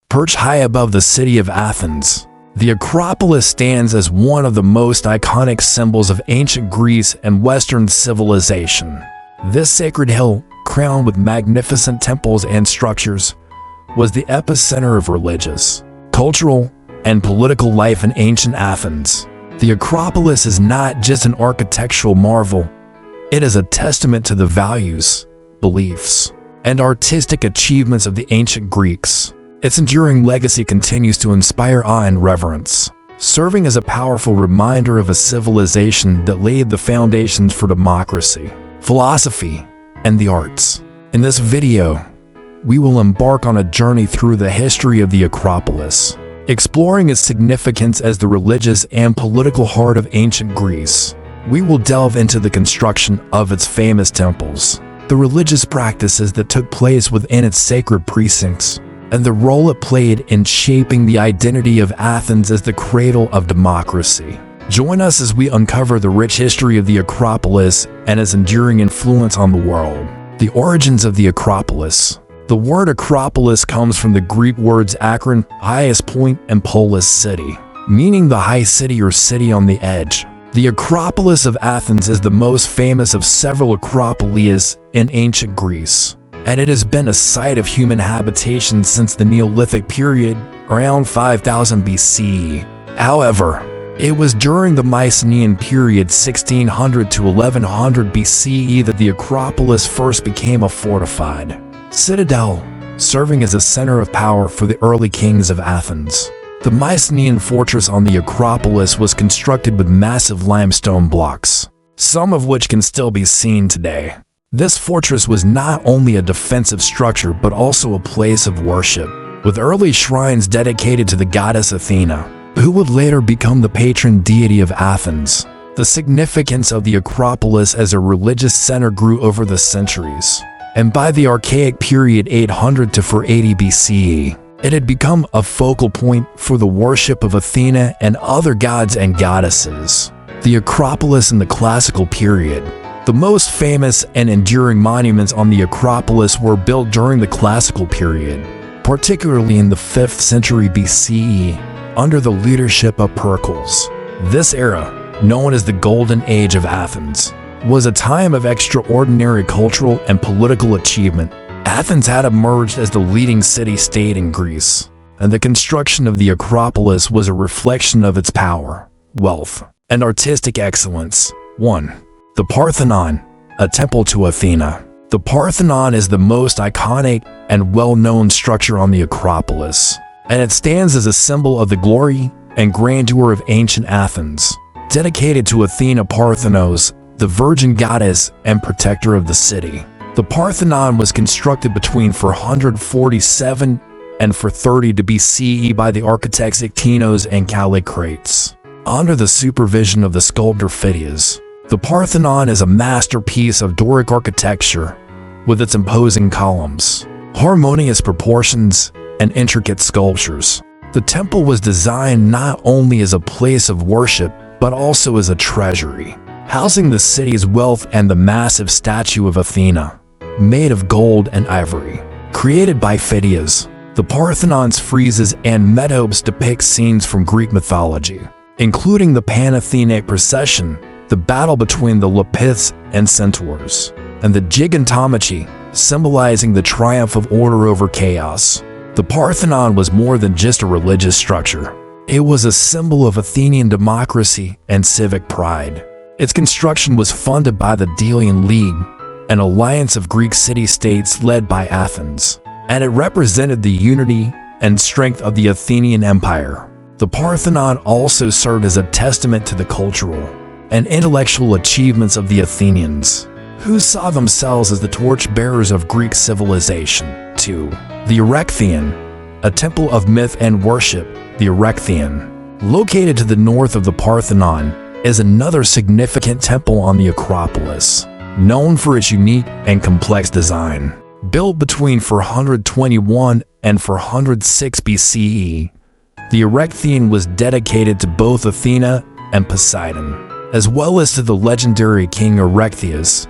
Perched high above the city of Athens, the Acropolis stands as one of the most iconic symbols of ancient Greece and Western civilization. This sacred hill, crowned with magnificent temples and structures, was the epicenter of religious, cultural, and political life in ancient Athens. The Acropolis is not just an architectural marvel, it is a testament to the values, beliefs, and artistic achievements of the ancient Greeks. Its enduring legacy continues to inspire awe and reverence, serving as a powerful reminder of a civilization that laid the foundations for democracy, philosophy, and the arts. In this video, we will embark on a journey through the history of the Acropolis, exploring its significance as the religious and political heart of ancient Greece. We will delve into the construction of its famous temples, the religious practices that took place within its sacred precincts, and the role it played in shaping the identity of Athens as the cradle of democracy. Join us as we uncover the rich history of the Acropolis and its enduring influence on the world. The origins of the Acropolis. The word Acropolis comes from the Greek words akron, highest point, and polis, city, meaning the high city or city on the edge. The Acropolis of Athens is the most famous of several acropolises in ancient Greece, and it has been a site of human habitation since the Neolithic period, around 5000 BCE. However, it was during the Mycenaean period 1600 to 1100 BCE that the Acropolis first became a fortified citadel, serving as a center of power for the early kings of Athens. The Mycenaean fortress on the Acropolis was constructed with massive limestone blocks, some of which can still be seen today. This fortress was not only a defensive structure but also a place of worship, with early shrines dedicated to the goddess Athena, who would later become the patron deity of Athens. The significance of the Acropolis as a religious center grew over the centuries, and by the Archaic period 800 to 480 BCE, it had become a focal point for the worship of Athena and other gods and goddesses. The Acropolis in the Classical period. The most famous and enduring monuments on the Acropolis were built during the Classical period, particularly in the 5th century BCE, under the leadership of Pericles. This era, known as the Golden Age of Athens, was a time of extraordinary cultural and political achievement. Athens had emerged as the leading city-state in Greece, and the construction of the Acropolis was a reflection of its power, wealth, and artistic excellence. 1. The Parthenon, a temple to Athena. The Parthenon is the most iconic and well-known structure on the Acropolis, and it stands as a symbol of the glory and grandeur of ancient Athens. Dedicated to Athena Parthenos, the virgin goddess and protector of the city. The Parthenon was constructed between 447 and 430 BCE by the architects Ictinos and Callicrates, under the supervision of the sculptor Phidias. The Parthenon is a masterpiece of Doric architecture, with its imposing columns, harmonious proportions, and intricate sculptures. The temple was designed not only as a place of worship, but also as a treasury, housing the city's wealth and the massive statue of Athena, made of gold and ivory, created by Phidias. The Parthenon's friezes and metopes depict scenes from Greek mythology, including the Pan-Athenic procession, the battle between the Lapiths and Centaurs, and the Gigantomachy, symbolizing the triumph of order over chaos. The Parthenon was more than just a religious structure. It was a symbol of Athenian democracy and civic pride. Its construction was funded by the Delian League, an alliance of Greek city-states led by Athens, and it represented the unity and strength of the Athenian Empire. The Parthenon also served as a testament to the cultural and intellectual achievements of the Athenians, who saw themselves as the torchbearers of Greek civilization. 2. The Erechtheion, a temple of myth and worship. The Erechtheion, located to the north of the Parthenon, is another significant temple on the Acropolis, known for its unique and complex design. Built between 421 and 406 BCE, the Erechtheion was dedicated to both Athena and Poseidon, as well as to the legendary king Erechtheus,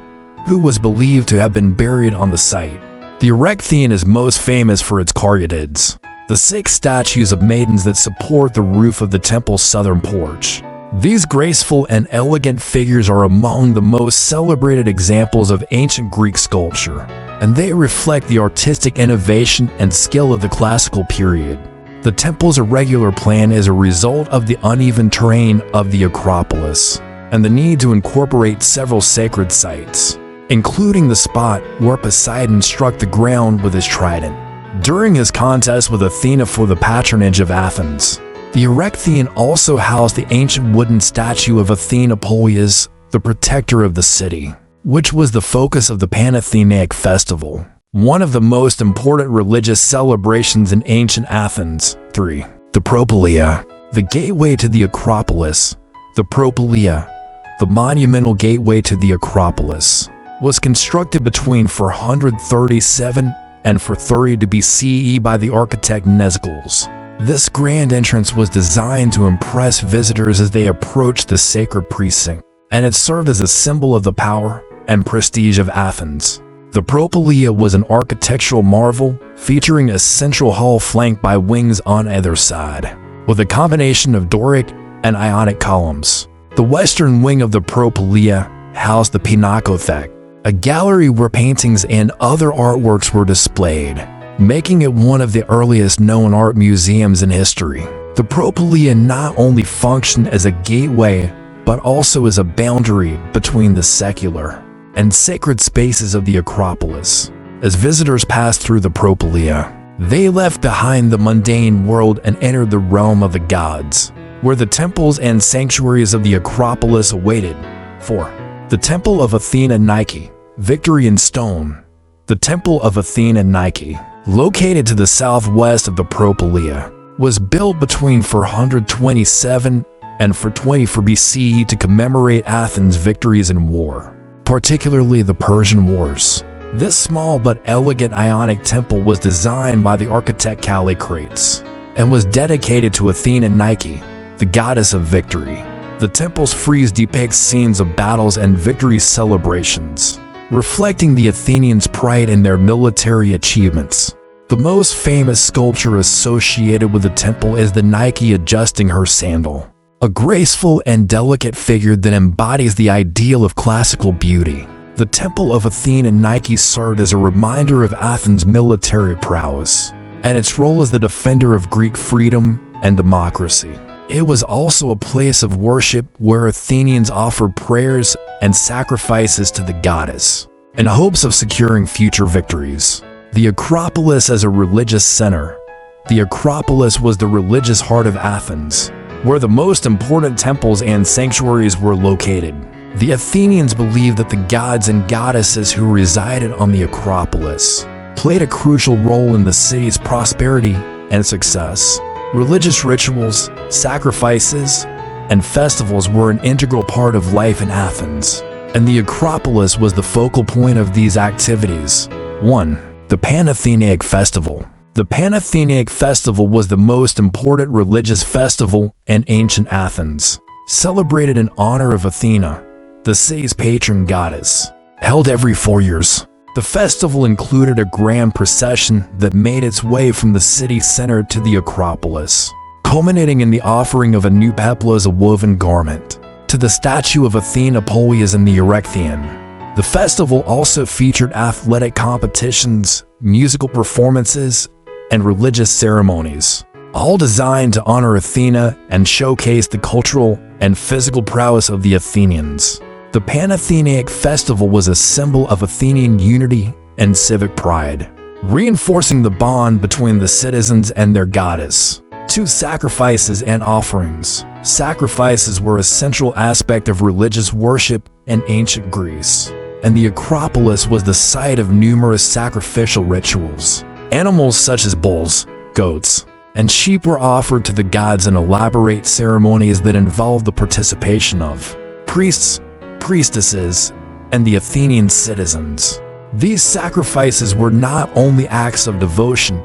who was believed to have been buried on the site. The Erechtheion is most famous for its caryatids, the 6 statues of maidens that support the roof of the temple's southern porch. These graceful and elegant figures are among the most celebrated examples of ancient Greek sculpture, and they reflect the artistic innovation and skill of the classical period. The temple's irregular plan is a result of the uneven terrain of the Acropolis and the need to incorporate several sacred sites, including the spot where Poseidon struck the ground with his trident during his contest with Athena for the patronage of Athens. The Erechtheion also housed the ancient wooden statue of Athena Polias, the protector of the city, which was the focus of the Panathenaic festival, one of the most important religious celebrations in ancient Athens. 3. The Propylaea, the gateway to the Acropolis. The Propylaea, the monumental gateway to the Acropolis, was constructed between 437 and 430 BCE by the architect Nesicles. This grand entrance was designed to impress visitors as they approached the sacred precinct, and it served as a symbol of the power and prestige of Athens. The Propylaea was an architectural marvel, featuring a central hall flanked by wings on either side, with a combination of Doric and Ionic columns. The western wing of the Propylaea housed the Pinakothek, a gallery where paintings and other artworks were displayed, making it one of the earliest known art museums in history. The Propylaea not only functioned as a gateway, but also as a boundary between the secular and sacred spaces of the Acropolis. As visitors passed through the Propylaea, they left behind the mundane world and entered the realm of the gods, where the temples and sanctuaries of the Acropolis awaited. 4. The Temple of Athena Nike, victory in stone. The Temple of Athena Nike, located to the southwest of the Propylaea, was built between 427 and 424 BCE to commemorate Athens' victories in war, particularly the Persian Wars. This small but elegant Ionic temple was designed by the architect Callicrates and was dedicated to Athena Nike, the goddess of victory. The temple's frieze depicts scenes of battles and victory celebrations, reflecting the Athenians' pride in their military achievements. The most famous sculpture associated with the temple is the Nike adjusting her sandal, a graceful and delicate figure that embodies the ideal of classical beauty. The Temple of Athena Nike served as a reminder of Athens' military prowess and its role as the defender of Greek freedom and democracy. It was also a place of worship where Athenians offered prayers and sacrifices to the goddess in hopes of securing future victories. The Acropolis as a religious center. The Acropolis was the religious heart of Athens, where the most important temples and sanctuaries were located. The Athenians believed that the gods and goddesses who resided on the Acropolis played a crucial role in the city's prosperity and success. Religious rituals, sacrifices, and festivals were an integral part of life in Athens, and the Acropolis was the focal point of these activities. 1. The Panathenaic Festival. The Panathenaic Festival was the most important religious festival in ancient Athens, celebrated in honor of Athena, the city's patron goddess. Held every 4 years, the festival included a grand procession that made its way from the city center to the Acropolis, culminating in the offering of a new peplos, a woven garment, to the statue of Athena Polias in the Erechtheion. The festival also featured athletic competitions, musical performances, and religious ceremonies, all designed to honor Athena and showcase the cultural and physical prowess of the Athenians. The Panathenaic Festival was a symbol of Athenian unity and civic pride, reinforcing the bond between the citizens and their goddess. 2. Sacrifices and offerings. Sacrifices were a central aspect of religious worship in ancient Greece, and the Acropolis was the site of numerous sacrificial rituals. Animals such as bulls, goats, and sheep were offered to the gods in elaborate ceremonies that involved the participation of priests, priestesses, and the Athenian citizens. These sacrifices were not only acts of devotion,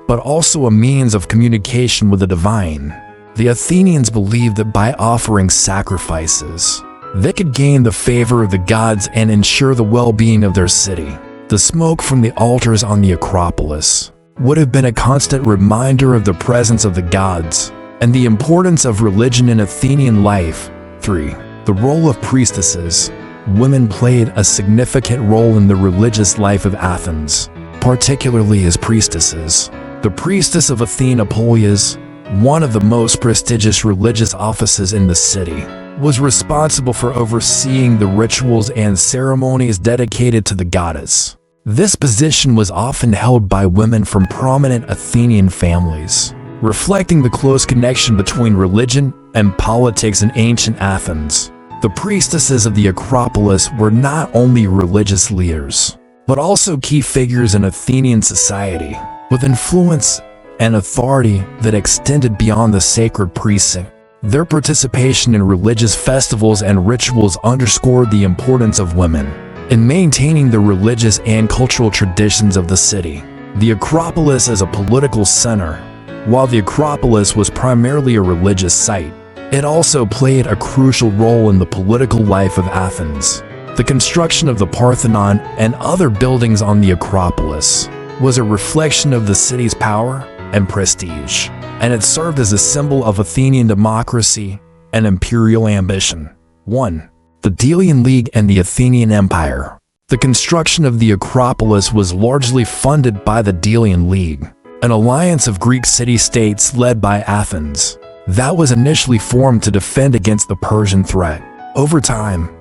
but also a means of communication with the divine. The Athenians believed that by offering sacrifices, they could gain the favor of the gods and ensure the well-being of their city. The smoke from the altars on the Acropolis would have been a constant reminder of the presence of the gods and the importance of religion in Athenian life. 3. The role of priestesses. Women played a significant role in the religious life of Athens, particularly as priestesses. The priestess of Athena, one of the most prestigious religious offices in the city, was responsible for overseeing the rituals and ceremonies dedicated to the goddess. This position was often held by women from prominent Athenian families, reflecting the close connection between religion and politics in ancient Athens. The priestesses of the Acropolis were not only religious leaders, but also key figures in Athenian society, with influence and authority that extended beyond the sacred precinct. Their participation in religious festivals and rituals underscored the importance of women in maintaining the religious and cultural traditions of the city. The Acropolis as a political center. While the Acropolis was primarily a religious site, it also played a crucial role in the political life of Athens. The construction of the Parthenon and other buildings on the Acropolis was a reflection of the city's power and prestige, and it served as a symbol of Athenian democracy and imperial ambition. 1. The Delian League and the Athenian Empire. The construction of the Acropolis was largely funded by the Delian League, an alliance of Greek city-states led by Athens that was initially formed to defend against the Persian threat. Over time,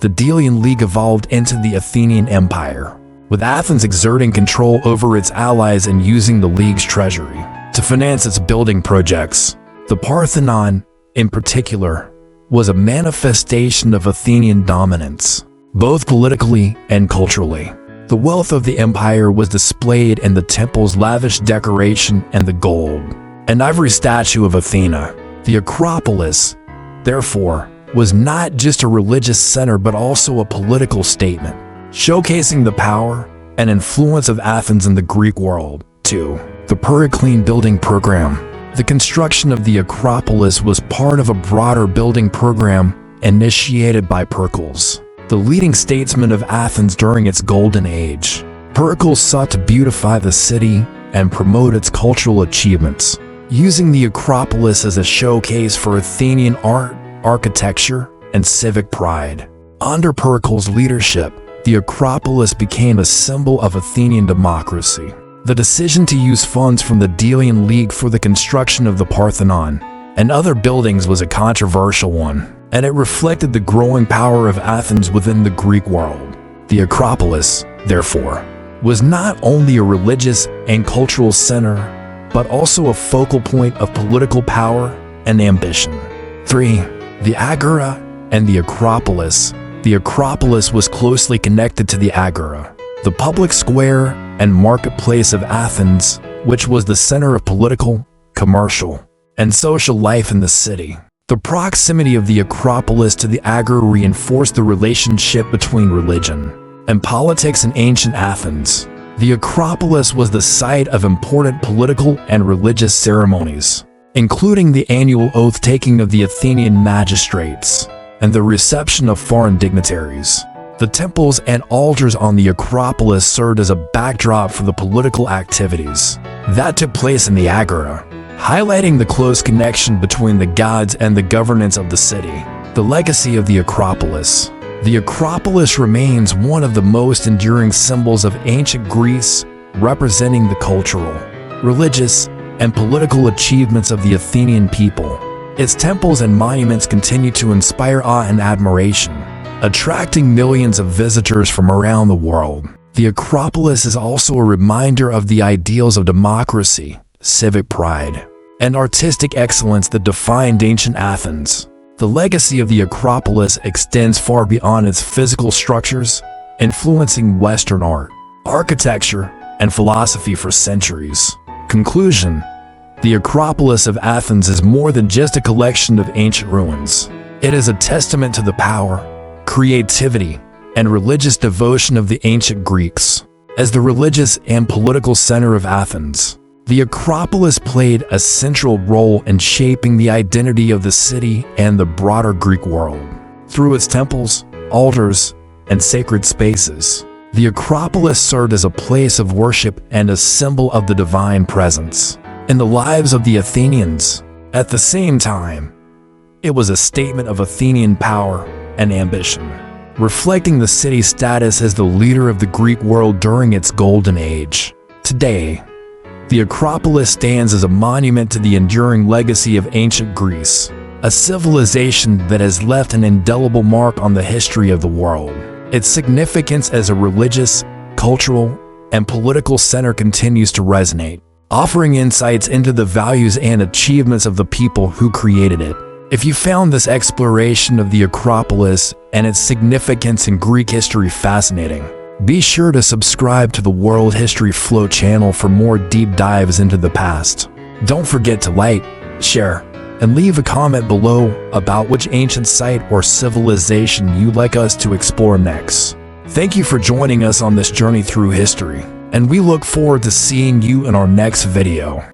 the Delian League evolved into the Athenian Empire, with Athens exerting control over its allies and using the League's treasury to finance its building projects. The Parthenon, in particular, was a manifestation of Athenian dominance, both politically and culturally. The wealth of the empire was displayed in the temple's lavish decoration and the gold and ivory statue of Athena. The Acropolis, therefore, was not just a religious center but also a political statement, showcasing the power and influence of Athens in the Greek world. 2. The Periclean building program. The construction of the Acropolis was part of a broader building program initiated by Pericles, the leading statesman of Athens during its golden age. Pericles sought to beautify the city and promote its cultural achievements, using the Acropolis as a showcase for Athenian art, architecture, and civic pride. Under Pericles' leadership, the Acropolis became a symbol of Athenian democracy. The decision to use funds from the Delian League for the construction of the Parthenon and other buildings was a controversial one, and it reflected the growing power of Athens within the Greek world. The Acropolis, therefore, was not only a religious and cultural center, but also a focal point of political power and ambition. 3. The Agora and the Acropolis. The Acropolis was closely connected to the Agora, the public square and marketplace of Athens, which was the center of political, commercial, and social life in the city. The proximity of the Acropolis to the Agora reinforced the relationship between religion and politics in ancient Athens. The Acropolis was the site of important political and religious ceremonies, including the annual oath-taking of the Athenian magistrates and the reception of foreign dignitaries. The temples and altars on the Acropolis served as a backdrop for the political activities that took place in the Agora, highlighting the close connection between the gods and the governance of the city. The legacy of the Acropolis. The Acropolis remains one of the most enduring symbols of ancient Greece, representing the cultural, religious, and political achievements of the Athenian people. Its temples and monuments continue to inspire awe and admiration, attracting millions of visitors from around the world. The Acropolis is also a reminder of the ideals of democracy, civic pride, and artistic excellence that defined ancient Athens. The legacy of the Acropolis extends far beyond its physical structures, influencing Western art, architecture, and philosophy for centuries. Conclusion: the Acropolis of Athens is more than just a collection of ancient ruins. It is a testament to the power, creativity, and religious devotion of the ancient Greeks. As the religious and political center of Athens, the Acropolis played a central role in shaping the identity of the city and the broader Greek world. Through its temples, altars, and sacred spaces, The Acropolis served as a place of worship and a symbol of the divine presence in the lives of the Athenians. At the same time, it was a statement of Athenian power and ambition, reflecting the city's status as the leader of the Greek world during its golden age. Today, the Acropolis stands as a monument to the enduring legacy of ancient Greece, a civilization that has left an indelible mark on the history of the world. Its significance as a religious, cultural, and political center continues to resonate, offering insights into the values and achievements of the people who created it. If you found this exploration of the Acropolis and its significance in Greek history fascinating, be sure to subscribe to the World History Flow channel for more deep dives into the past. Don't forget to like, share, and leave a comment below about which ancient site or civilization you'd like us to explore next. Thank you for joining us on this journey through history, and we look forward to seeing you in our next video.